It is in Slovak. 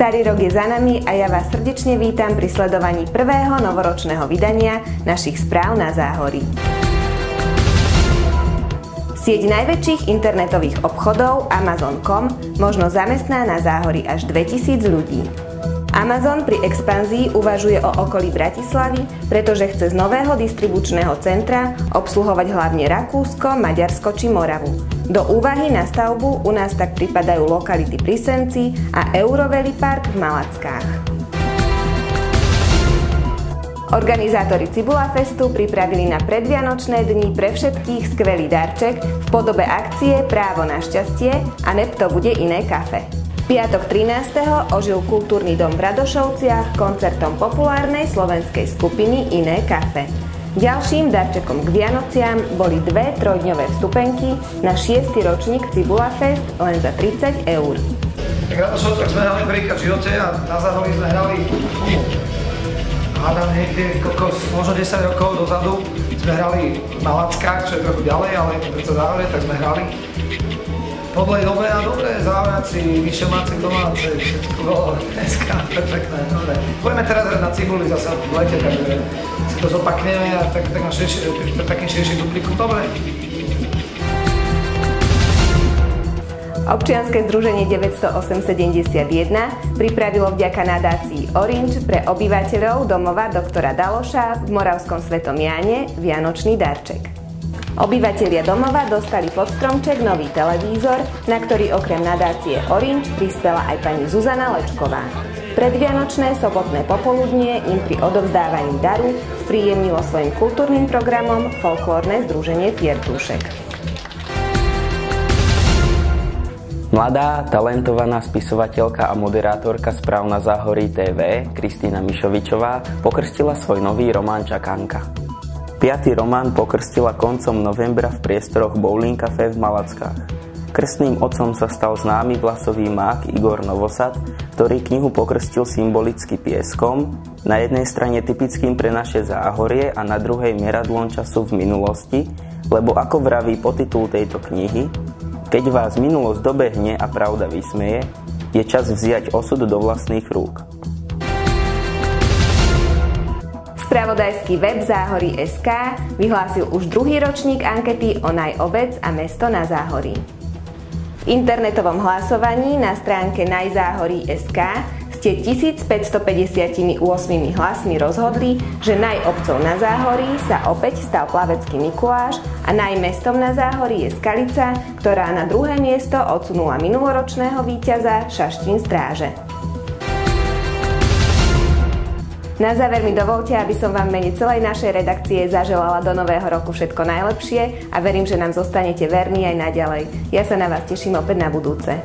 Starý rok je za nami a ja vás srdečne vítam pri sledovaní prvého novoročného vydania našich správ na Záhorí. Sieť najväčších internetových obchodov Amazon.com možno zamestná na Záhorí až 2000 ľudí. Amazon pri expanzii uvažuje o okolí Bratislavy, pretože chce z nového distribučného centra obsluhovať hlavne Rakúsko, Maďarsko či Moravu. Do úvahy na stavbu u nás tak pripadajú lokality pri Senci a Euroveli Park v Malackách. Organizátori Cibula Festu pripravili na predvianočné dni pre všetkých skvelý darček v podobe akcie Právo na šťastie a neb to bude iné kafe. Piatok 13. ožil kultúrny dom v Radošovciach koncertom populárnej slovenskej skupiny Iné kafe. Ďalším darčekom k Vianociam boli 2 trojdňové vstupenky na 6. ročník Cibula Fest len za 30 €. Tak v Radošovciach sme hrali prvýkrát v živote a na Záhorí sme hrali hádam niekde možno 10 rokov dozadu sme hrali v Malackách, čo je trochu ďalej, ale predsa Záhorie, tak sme hrali podlej dobe a dobre, závoráci, vyšomáci, domáci, všetko bolo dneska perfektné, dobre. Budeme teraz hrať na Cibuli zase v lete, takže si to zopakneme a tak na takým širším dupliku, dobre. Občianske združenie 90871 pripravilo vďaka nadácii Orange pre obyvateľov domova doktora Daloša v Moravskom Svetom Jáne vianočný darček. Obyvatelia domova dostali pod stromček nový televízor, na ktorý okrem nadácie Orange prispela aj pani Zuzana Lečková. Predvianočné sobotné popoludnie im pri odovzdávaní daru spríjemnilo svojim kultúrnym programom folklórne združenie Fiertušek. Mladá, talentovaná spisovateľka a moderátorka správ na Záhorí TV, Kristína Mišovičová, pokrstila svoj nový román Čakanka. 5. román pokrstila koncom novembra v priestoroch Bowling Café v Malackách. Krstným otcom sa stal známy vlasový mák Igor Novosad, ktorý knihu pokrstil symbolicky pieskom, na jednej strane typickým pre naše Záhorie a na druhej meradlom času v minulosti, lebo ako vraví podtitul tejto knihy, keď vás minulosť dobehne a pravda vysmeje, je čas vziať osud do vlastných rúk. Spravodajský web Záhorí.sk vyhlásil už druhý ročník ankety o najobec a mesto na Záhorí. V internetovom hlasovaní na stránke najzáhorí.sk ste 1558 hlasmi rozhodli, že najobcov na Záhorí sa opäť stal plavecký Mikuláš a najmestom na Záhorí je Skalica, ktorá na druhé miesto odsunula minuloročného víťaza Šaštín Stráže. Na záver mi dovolte, aby som vám v mene celej našej redakcie zaželala do nového roku všetko najlepšie a verím, že nám zostanete verní aj naďalej. Ja sa na vás teším opäť na budúce.